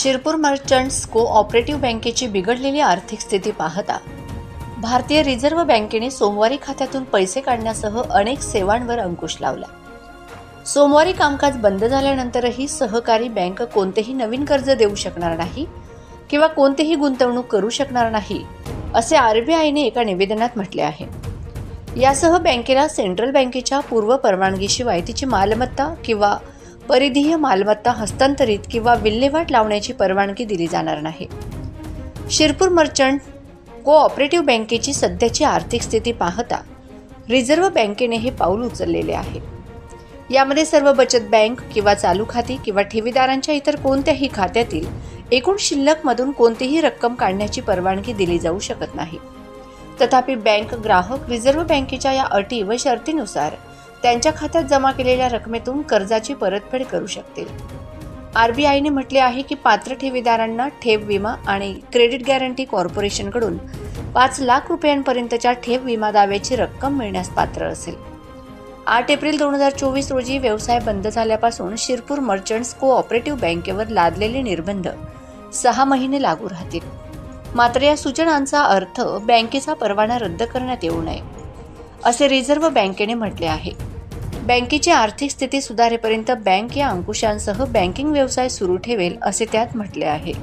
Shirpur merchants cooperative बँकेची बिघडलेली आर्थिक स्थिती पाहता भारतीय रिझर्व्ह बँकेने सोमवारी खात्यातून पैसे काढण्यासह अनेक सेवांवर अंकुश लावला। सोमवारी कामकाज बंद झाल्यानंतरही सहकारी बँक कोणतेही नवीन कर्ज देऊ शकणार नाही किंवा कोणतीही गुंतवणूक करू शकणार नाही, असे आरबीआयने एका निवेदनात म्हटले आहे। यासह बँकेला सेंट्रल बँकेच्या पूर्व परवानगीशिवाय तिची मालमत्ता किंवा परिधीय मालमत्ता हस्तांतरित किंवा विल्हेवाट लावण्याची परवानगी दिली जाणार नाही। शिरपूर मर्चंट कोऑपरेटिव्ह बँकेची सध्याची आर्थिक स्थिती पाहता रिझर्व्ह बँकेने हे पाऊल उचललेले आहे। यामध्ये सर्व बचत बँक किंवा चालू खाती किंवा ठेवीदारांच्या इतर कोणत्याही खात्यातील एकूण शिल्लकमधून कोणतीही रक्कम काढण्याची परवानगी दिली जाऊ शकत नाही। तथापि बँक ग्राहक रिझर्व्ह बँकेच्या या अटी व शर्तीनुसार त्यांच्या खात्यात जमा केलेल्या रकमेतून कर्जाची परतफेड करू शकतील। आरबीआयने म्हटले आहे की पात्र ठेवीदारांना ठेव विमा आणि क्रेडिट गॅरंटी कॉर्पोरेशनकडून 5 लाख रुपयांपर्यंतच्या ठेव विमा दाव्याची रक्कम मिळण्यास पात्र असेल। 8 एप्रिल 2024 रोजी व्यवसाय बंद झाल्यापासून शिरपूर मर्चंट्स कोऑपरेटिव्ह बँकेवर लादलेले निर्बंध 6 महिने लागू राहतील। मात्र या सूचनांचा अर्थ बँकेचा परवाना रद्द करण्यात येऊ नये, असे रिझर्व्ह बँकेने म्हटले आहे। बँकेची आर्थिक स्थिती सुधारेपर्यंत बँक या अंकुशांसह बँकिंग व्यवसाय सुरू ठेवेल, असे त्यात म्हटले आहे।